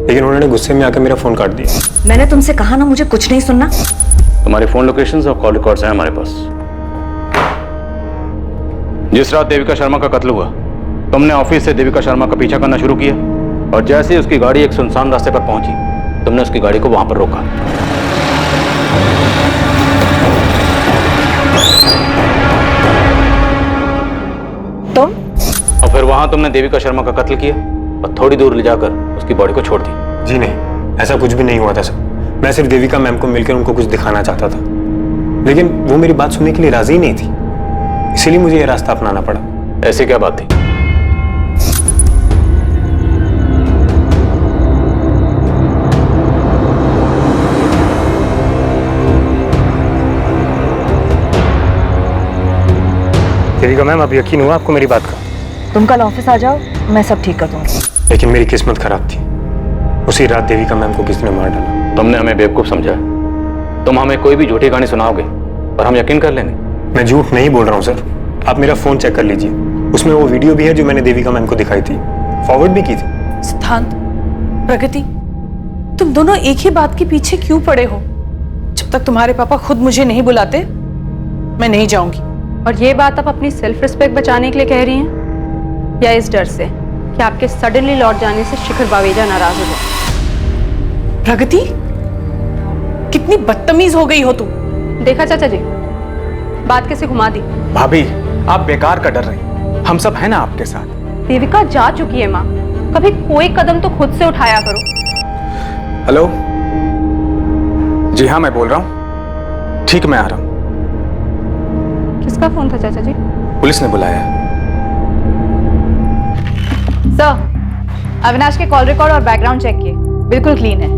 लेकिन उन्होंने गुस्से में आकर मेरा फोन काट दिया। मैंने तुमसे कहा ना मुझे कुछ नहीं सुनना। तुम्हारी फोन लोकेशंस और कॉल रिकॉर्ड्स हैं हमारे पास। जिस रात देविका शर्मा का कत्ल हुआ, तुमने ऑफिस से देविका शर्मा का पीछा करना शुरू किया और जैसे ही उसकी गाड़ी एक सुनसान रास्ते पर पहुंची, तुमने उसकी गाड़ी को वहां पर रोका। तुम? और फिर वहां तुमने देविका शर्मा का कत्ल किया और थोड़ी दूर ले जाकर उसकी बॉडी को छोड़ दी। जी नहीं, ऐसा कुछ भी नहीं हुआ था सर। मैं सिर्फ देविका मैम को मिलकर उनको कुछ दिखाना चाहता था, लेकिन वो मेरी बात सुनने के लिए राजी नहीं थी, इसीलिए मुझे यह रास्ता अपनाना पड़ा। ऐसी क्या बात थी? देविका मैम, अब यकीन हुआ आपको मेरी बात का? तुम कल ऑफिस आ जाओ, मैं सब ठीक कर दूंगी। लेकिन मेरी किस्मत खराब थी। उसी रात देविका मैम को किसी ने मार डाला। तुमने हमें बेवकूफ समझा। तुम हमें कोई भी झूठी कहानी सुनाओगे और हम यकीन कर लेंगे। मैं झूठ नहीं बोल रहा हूँ सर, आप मेरा फोन चेक कर लीजिए, उसमें वो वीडियो भी है जो मैंने देविका मैम को दिखाई थी, फॉरवर्ड भी की थी। सिद्धांत, प्रगति, तुम दोनों एक ही बात के पीछे क्यों पड़े हो? जब तक तुम्हारे पापा खुद मुझे नहीं बुलाते, मैं नहीं जाऊंगी। और ये बात आप अपनी सेल्फ रिस्पेक्ट बचाने के लिए कह रही हैं या इस डर से कि आपके सडनली लौट जाने से शिखर बावेजा नाराज हो जाए? प्रगति, कितनी बदतमीज हो गई हो तुम। देखा चाचा जी, बात कैसे घुमा दी। भाभी, आप बेकार का डर रही, हम सब हैं ना आपके साथ। देविका जा चुकी है माँ, कभी कोई कदम तो खुद से उठाया करो। हेलो, जी हाँ मैं बोल रहा हूँ। ठीक, मैं आ रहा हूँ। किसका फोन था चाचा जी? पुलिस ने बुलाया। सर, अविनाश के कॉल रिकॉर्ड और बैकग्राउंड चेक किए, बिल्कुल क्लीन है।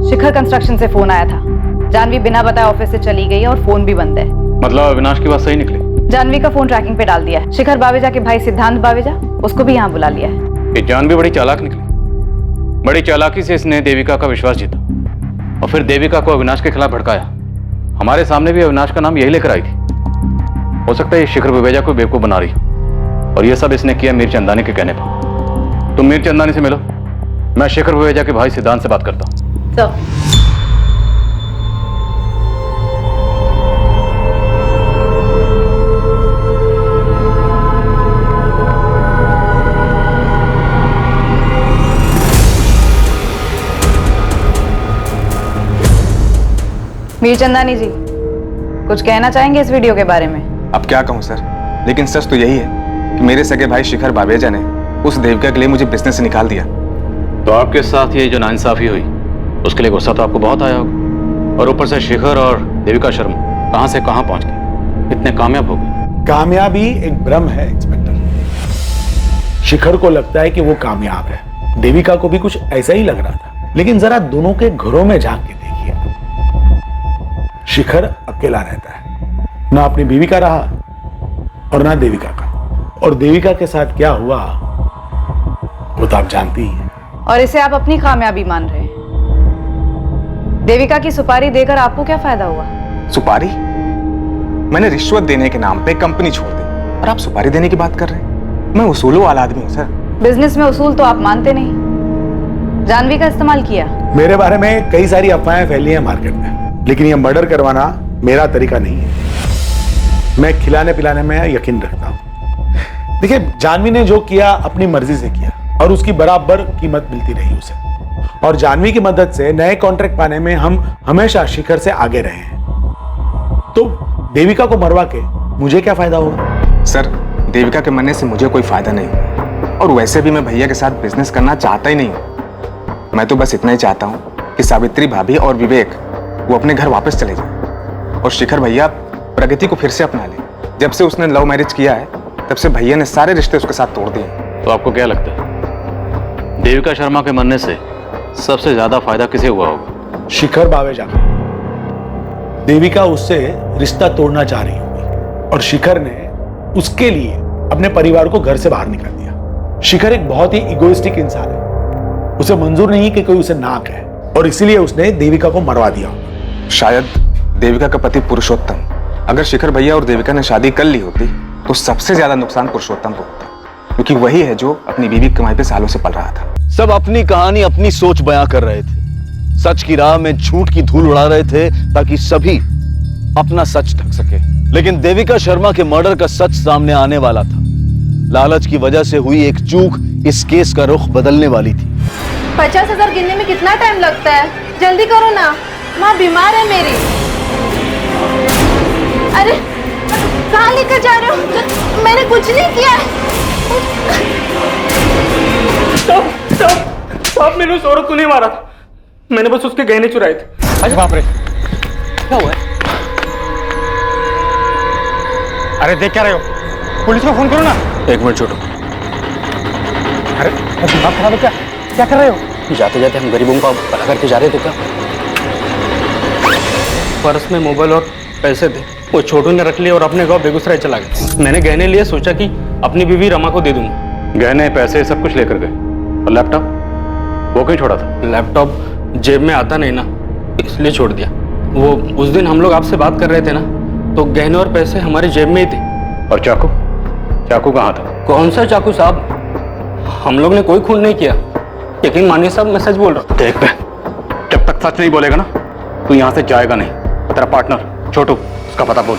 शिखर कंस्ट्रक्शन से फोन आया था। जानवी बिना बताए ऑफिस से चली गई और फोन भी बंद है। मतलब अविनाश की बात सही निकली? जानवी का फोन ट्रैकिंग पे डाल दिया है। शिखर बावेजा के भाई सिद्धांत बावेजा, उसको भी यहाँ बुला लिया है। ये जानवी बड़ी चालाक निकली। बड़ी चालाकी से इसने देविका का विश्वास जीता और फिर देविका को अविनाश के खिलाफ भड़काया। हमारे सामने भी अविनाश का नाम यही लेकर आई थी। हो सकता है ये शिखर बावेजा को बेवकूफ बना रही हो और ये सब इसने किया मीर चंदानी के कहने पर। तुम मीर चंदानी से मिलो, मैं शिखर बावेजा के भाई सिद्धांत से बात करता हूँ। मीर चंदानी जी, कुछ कहना चाहेंगे इस वीडियो के बारे में? अब क्या कहूँ सर, लेकिन सच तो यही है कि मेरे सगे भाई शिखर बावेजा ने उस देविका के लिए मुझे बिजनेस से निकाल दिया। तो आपके साथ ये जो नाइंसाफी हुई, उसके लिए गुस्सा तो आपको बहुत आया होगा। और ऊपर से शिखर और देविका शर्मा कहां से कहां पहुंच गए, इतने कामयाब हो गए। कामयाबी एक भ्रम है इंस्पेक्टर। शिखर को लगता है कि वो कामयाब है, देविका को भी कुछ ऐसा ही लग रहा था। लेकिन जरा दोनों के घरों में झांक के देखिए, शिखर अकेला रहता है, ना अपनी बीवी का रहा और ना देविका का। और देविका के साथ क्या हुआ वो तो आप जानती ही हैं। और इसे आप अपनी कामयाबी मान रहे हैं। देविका की सुपारी देकर आपको क्या फायदा हुआ? सुपारी? मैंने रिश्वत देने के नाम पे कंपनी छोड़ दी और आप सुपारी देने की बात कर रहे हैं? मैं उसूलों वाला आदमी हूँ सर। बिजनेस में उसूल तो आप मानते नहीं। जानवी का इस्तेमाल किया। मेरे बारे में कई सारी अफवाहें फैली हैं मार्केट में, लेकिन ये मर्डर करवाना मेरा तरीका नहीं है। मैं खिलाने पिलाने में यकीन रखता हूँ। देखिए, जानवी ने जो किया अपनी मर्जी से किया और उसकी बराबर कीमत मिलती रही उसे। और जानवी की मदद से नए कॉन्ट्रैक्ट पाने में हम हमेशा शिखर से आगे रहे हैं। तो देविका को मरवा के मुझे क्या फायदा होगा? सर, देविका के मरने से मुझे कोई फायदा नहीं, और वैसे भी मैं भैया के साथ बिजनेस करना चाहता ही नहीं हूं। मैं तो बस इतना ही चाहता हूं कि सावित्री भाभी और विवेक वो अपने घर वापस चले जाएं और शिखर भैया प्रगति को फिर से अपना ले। जब से उसने लव मैरिज किया है, तब से भैया ने सारे रिश्ते उसके साथ तोड़ दिए। तो आपको क्या लगता है, देविका शर्मा के मरने से सबसे ज्यादा फायदा किसे हुआ होगा? शिखर बावेजा को। देविका उससे रिश्ता तोड़ना चाह रही होगी और शिखर ने उसके लिए अपने परिवार को घर से बाहर निकाल दिया। शिखर एक बहुत ही इगोइस्टिक इंसान है, उसे मंजूर नहीं कि कोई उसे ना कहे और इसीलिए उसने देविका को मरवा दिया। शायद देविका का पति पुरुषोत्तम, अगर शिखर भैया और देविका ने शादी कर ली होती तो सबसे ज्यादा नुकसान पुरुषोत्तम को होता, क्योंकि वही है जो अपनी बीवी की कमाई पे सालों से पल रहा था। सब अपनी कहानी, अपनी सोच बयां कर रहे थे। सच की राह में झूठ की धूल उड़ा रहे थे ताकि सभी अपना सच ढक सके। लेकिन देविका शर्मा के मर्डर का सच सामने आने वाला था। लालच की वजह से हुई एक चूक इस केस का रुख बदलने वाली थी। 50,000 गिनने में कितना टाइम लगता है? जल्दी करो ना, माँ बीमार है मेरी। अरे कहाँ लेकर जा रहे हो? मैंने कुछ नहीं किया। साहब मैंने उस औरत को नहीं मारा था, मैंने बस उसके गहने चुराए थे। अरे बाप रे, क्या हुआ है? अरे देख क्या रहे हो? पुलिस को फोन करो ना। एक मिनट छोटू, अरे दिमाग खराब है क्या? क्या कर रहे हो? जाते जाते हम गरीबों का भला करके जा रहे थे क्या? पर्स में मोबाइल और पैसे थे, वो छोटू ने रख लिए और अपने गांव बेगूसराय चला गया। मैंने गहने लिए, सोचा कि अपनी बीवी रमा को दे दूंगा। गहने, पैसे सब कुछ लेकर गए। और लैपटॉप वो कहीं छोड़ा था? लैपटॉप जेब में आता नहीं ना, इसलिए छोड़ दिया। वो उस दिन हम लोग आपसे बात कर रहे थे ना, तो गहने और पैसे हमारी जेब में ही थे। और चाकू? चाकू कहाँ था? कौन सा चाकू साहब? हम लोग ने कोई खून नहीं किया। यकीन मानिए साहब, मैं सच बोल रहा हूँ। देख बे, जब तक सच नहीं बोलेगा ना तू यहाँ से जाएगा नहीं। तेरा पार्टनर छोटू, उसका पता बोल।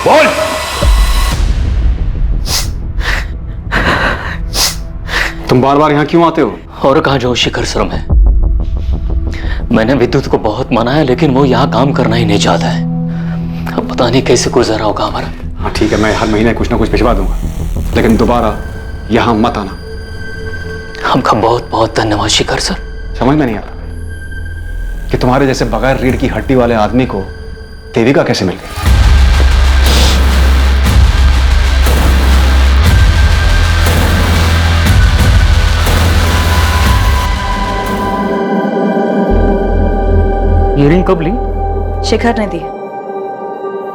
बोल। तुम बार बार यहाँ क्यों आते हो? और कहाँ जाऊँ, शिखर श्रम है। मैंने विद्युत को बहुत मनाया लेकिन वो यहाँ काम करना ही नहीं चाहता है। अब पता नहीं कैसे गुजर रहा होगा हमारा। हाँ ठीक है, मैं हर महीने कुछ ना कुछ भिजवा दूंगा, लेकिन दोबारा यहाँ मत आना। हमका बहुत बहुत धन्यवाद शिखर सर। समझ में नहीं आता कि तुम्हारे जैसे बगैर रीढ़ की हड्डी वाले आदमी को देविका कैसे मिल गई। ये रिंग कब ली? शिखर ने दी।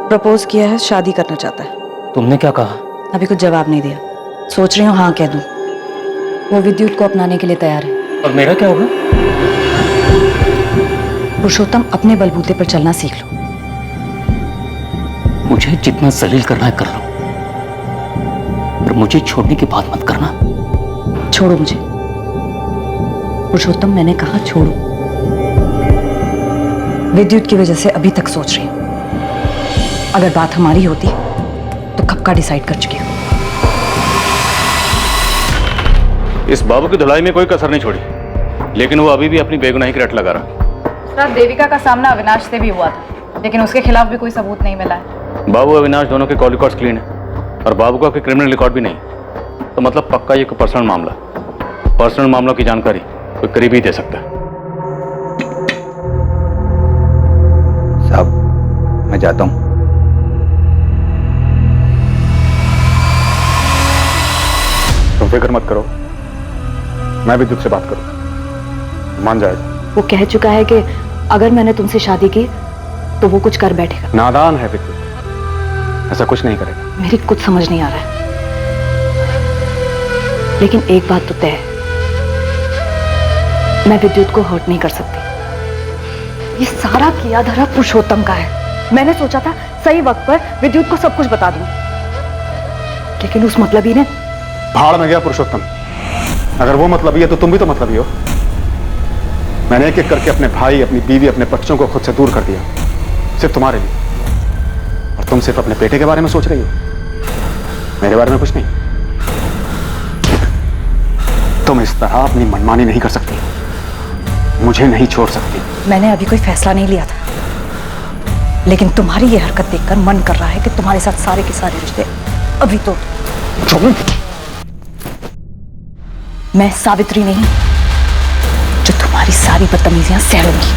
प्रपोज किया है, शादी करना चाहता है। तुमने क्या कहा? अभी कुछ जवाब नहीं दिया, सोच रही हूँ हाँ कह दूं। वो विद्युत को अपनाने के लिए तैयार है। और मेरा क्या होगा? पुरुषोत्तम, अपने बलबूते पर चलना सीख लो। मुझे जितना जलील करना है कर लो, पर मुझे छोड़ने की बात मत करना। छोड़ो मुझे पुरुषोत्तम, मैंने कहा छोड़ो। विद्युत की वजह से अभी तक सोच रही हूँ। अगर बात हमारी होती तो कब का डिसाइड कर चुकी हूँ। इस बाबू की धुलाई में कोई कसर नहीं छोड़ी, लेकिन वो अभी भी अपनी बेगुनाही की रट लगा रहा। सर, देविका का सामना अविनाश से भी हुआ था, लेकिन उसके खिलाफ भी कोई सबूत नहीं मिला है। बाबू अविनाश दोनों के कॉल रिकॉर्ड्स क्लीन है और बाबू का कोई क्रिमिनल रिकॉर्ड भी नहीं, तो मतलब पक्का ये कोई पर्सनल मामला। पर्सनल मामलों की जानकारी कोई करीब ही दे सकता है। साहब, मैं जाता हूं। तुम फिक्र मत करो, मैं विद्युत से बात करूं, मान जाएगा। वो कह चुका है कि अगर मैंने तुमसे शादी की तो वो कुछ कर बैठेगा। नादान है विद्युत, ऐसा कुछ नहीं करेगा। मेरी कुछ समझ नहीं आ रहा है, लेकिन एक बात तो तय है, मैं विद्युत को हर्ट नहीं कर सकती। ये सारा किया धरा पुरुषोत्तम का है। मैंने सोचा था सही वक्त पर विद्युत को सब कुछ बता दूं, लेकिन उस मतलबी ने भाड़ में गया पुरुषोत्तम। अगर वो मतलबी है तो तुम भी तो मतलबी हो। मैंने एक एक करके अपने भाई, अपनी बीवी, अपने बच्चों को खुद से दूर कर दिया, सिर्फ तुम्हारे लिए। और तुम सिर्फ अपने बेटे के बारे में सोच रही हो, मेरे बारे में कुछ नहीं। तुम इस तरह अपनी मनमानी नहीं कर सकती, मुझे नहीं छोड़ सकती। मैंने अभी कोई फैसला नहीं लिया था, लेकिन तुम्हारी ये हरकत देखकर मन कर रहा है कि तुम्हारे साथ सारे के सारे रिश्ते अभी तो। मैं सावित्री नहीं जो तुम्हारी सारी बदतमीजियां सहूंगी।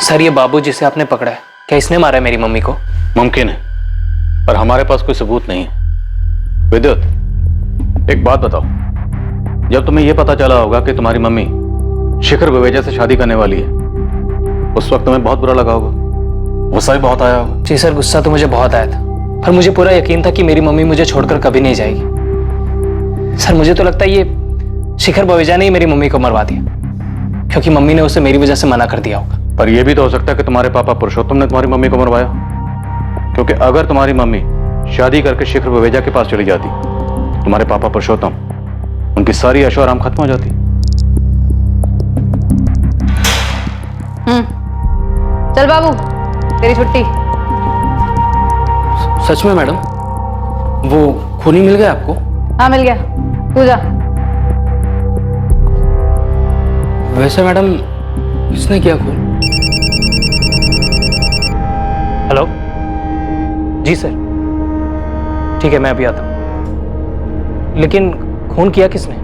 सर, ये बाबू जिसे आपने पकड़ा है, क्या इसने मारा है मेरी मम्मी को? मुमकिन है, पर हमारे पास कोई सबूत नहीं है। विद्युत, एक बात बताओ, जब तुम्हें यह पता चला होगा कि तुम्हारी मम्मी शिखर विवेजा से शादी करने वाली है, उस वक्त तुम्हें बहुत बुरा लगा होगा, गुस्सा भी बहुत आया होगा। जी सर, गुस्सा तो मुझे बहुत आया था, पर मुझे पूरा यकीन था कि मेरी मम्मी मुझे छोड़कर कभी नहीं जाएगी। सर, मुझे तो लगता है ये शिखर बवेजा ने ही मेरी मम्मी को मरवा दिया, क्योंकि मम्मी ने उसे मेरी वजह से मना कर दिया होगा। पर यह भी तो हो सकता है कि तुम्हारे पापा पुरुषोत्तम ने तुम्हारी मम्मी को मरवाया, क्योंकि अगर तुम्हारी मम्मी शादी करके शिखर बवेजा के पास चली जाती, तुम्हारे पापा पुरुषोत्तम, उनकी सारी ऐशो आराम खत्म हो जाती। चल बाबू, तेरी छुट्टी। सच में मैडम, वो खूनी मिल गया आपको? हाँ मिल गया, तू जा। वैसे मैडम, किसने किया खून? हेलो जी सर, ठीक है मैं अभी आता हूं। लेकिन खून किया किसने?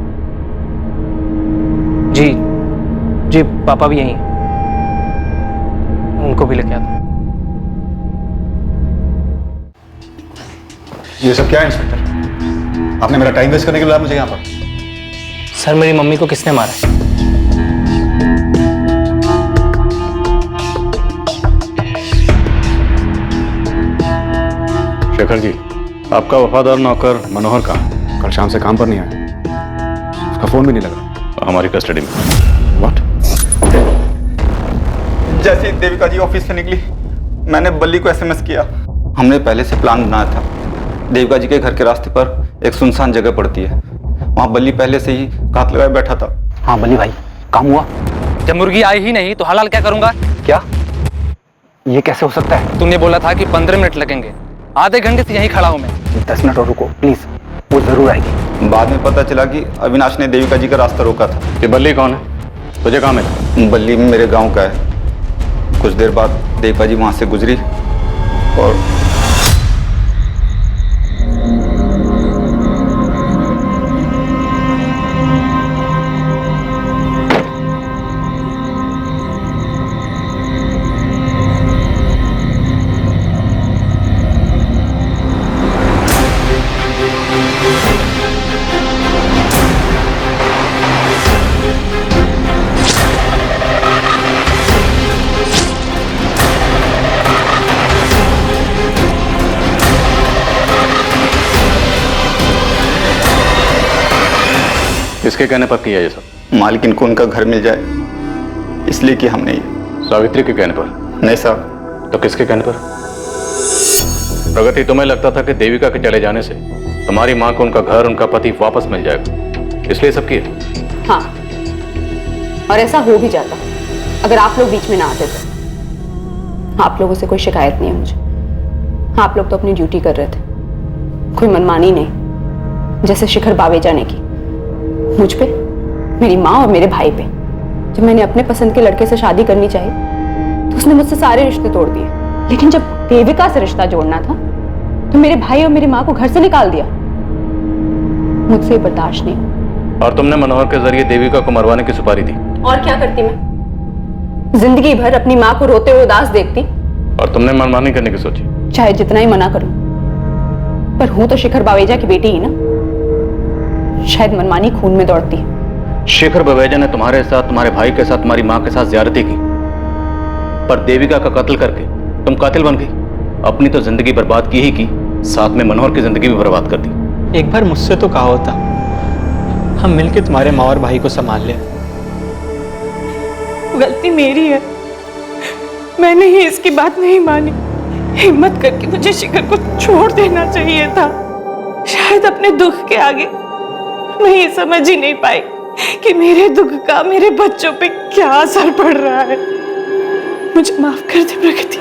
जी जी पापा भी यहीं हैं, उनको भी लेके आता हूं। ये सब क्या है इंस्पेक्टर? आपने मेरा टाइम वेस्ट करने के लिए मुझे यहाँ पर? सर मेरी मम्मी को किसने मारा है? शेखर जी, आपका वफादार नौकर मनोहर कहाँ है? कल शाम से काम पर नहीं आया, उसका फोन भी नहीं लगा। हमारी कस्टडी में। व्हाट? जैसे ही देविका जी ऑफिस से निकली, मैंने बल्ली को एसएमएस किया। हमने पहले से प्लान बनाया था। देविका जी के घर के रास्ते पर एक सुनसान जगह पड़ती है, वहां बल्ली पहले से ही घात लगाए बैठा था। हाँ बल्ली भाई, काम हुआ? जब मुर्गी आई ही नहीं तो हलाल क्या करूंगा? क्या? ये कैसे हो सकता है? तुमने बोला था कि 15 मिनट लगेंगे, आधे घंटे से यहीं खड़ा हूं मैं। 10 मिनट और रुको प्लीज, वो जरूर आएगी। बाद में पता चला कि अविनाश ने देविका जी का रास्ता रोका था। ये बल्ली कौन है? तुझे कहाँ मिला? बल्ली मेरे गांव का है। कुछ देर बाद देविका जी वहां से गुजरी और इसके कहने पर किया ये सब? मालकिन को उनका घर मिल जाए इसलिए कि हमने ये। सावित्री के कहने पर? नहीं साहब। तो किसके कहने पर? प्रगति, तुम्हें लगता था कि देविका के चले जाने से तुम्हारी मां को उनका घर, उनका पति वापस मिल जाएगा, इसलिए सब किए? हाँ, और ऐसा हो भी जाता अगर आप लोग बीच में ना आते तो। आप लोगों से कोई शिकायत नहीं है मुझे। आप लोग तो अपनी ड्यूटी कर रहे थे, कोई मनमानी नहीं जैसे शिखर बावेजा ने की मुझ पे, मेरी माँ और मेरे भाई पे। जब मैंने अपने पसंद के लड़के से शादी करनी चाहिए तो उसने मुझसे सारे रिश्ते तोड़ दिए, लेकिन जब देविका से रिश्ता जोड़ना था तो मेरे भाई और मेरी माँ को घर से निकाल दिया। मुझसे बर्दाश्त नहीं। और तुमने मनोहर के जरिए देविका को मरवाने की सुपारी दी? और क्या करती मैं? जिंदगी भर अपनी माँ को रोते हुए उदास देखती। और तुमने मनमानी करने की सोची? चाहे जितना ही मना करूं, पर हूं तो शिखर बावेजा की बेटी ही ना। शायद मनमानी खून में दौड़ती है। शिखर बवेजा ने तुम्हारे साथ, तुम्हारे भाई के साथ, तुम्हारी मां के साथ ज्यादती की, पर देविका का कत्ल करके तुम कातिल बन गई। अपनी तो जिंदगी बर्बाद की ही की, साथ में मनोहर की जिंदगी भी बर्बाद कर दी। एक बार मुझसे तो कहा होता, हम मिलके तुम्हारे माँ और भाई को संभाल लें। गलती मेरी है, मैंने ही इसकी बात नहीं मानी। हिम्मत करके मुझे शिखर को छोड़ देना चाहिए था। शायद अपने दुख के आगे मैं ये समझ ही नहीं पाई कि मेरे दुख का मेरे बच्चों पे क्या असर पड़ रहा है। मुझे माफ कर दे प्रगति।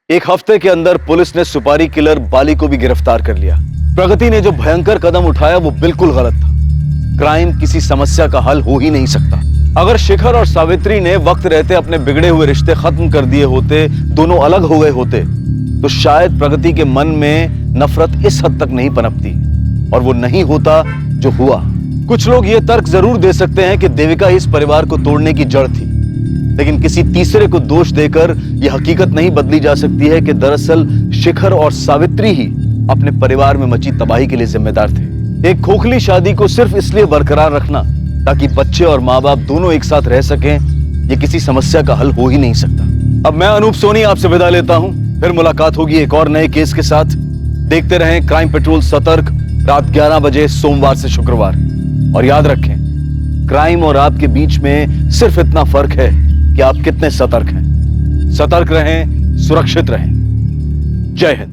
एक हफ्ते के अंदर पुलिस ने सुपारी किलर बाली को भी गिरफ्तार कर लिया। प्रगति ने जो भयंकर कदम उठाया वो बिल्कुल गलत था। क्राइम किसी समस्या का हल हो ही नहीं सकता। अगर शिखर और सावित्री ने वक्त रहते अपने बिगड़े हुए रिश्ते खत्म कर दिए होते, दोनों अलग हो गए होते, तो शायद प्रगति के मन में नफरत इस हद तक नहीं पनपती और वो नहीं होता जो हुआ। कुछ लोग ये तर्क जरूर दे सकते हैं कि देविका इस परिवार को तोड़ने की जड़ थी, लेकिन किसी तीसरे को दोष देकर यह हकीकत नहीं बदली जा सकती है कि दरअसल शिखर और सावित्री ही अपने परिवार में मची तबाही के लिए जिम्मेदार थे। एक खोखली शादी को सिर्फ इसलिए बरकरार रखना ताकि बच्चे और माँ बाप दोनों एक साथ रह सकें, यह किसी समस्या का हल हो ही नहीं सकता। अब मैं अनूप सोनी आपसे विदा लेता हूं, फिर मुलाकात होगी एक और नए केस के साथ। देखते रहें क्राइम पेट्रोल सतर्क, रात 11 बजे सोमवार से शुक्रवार। और याद रखें, क्राइम और आपके बीच में सिर्फ इतना फर्क है कि आप कितने सतर्क हैं। सतर्क रहें, सुरक्षित रहें। जय हिंद।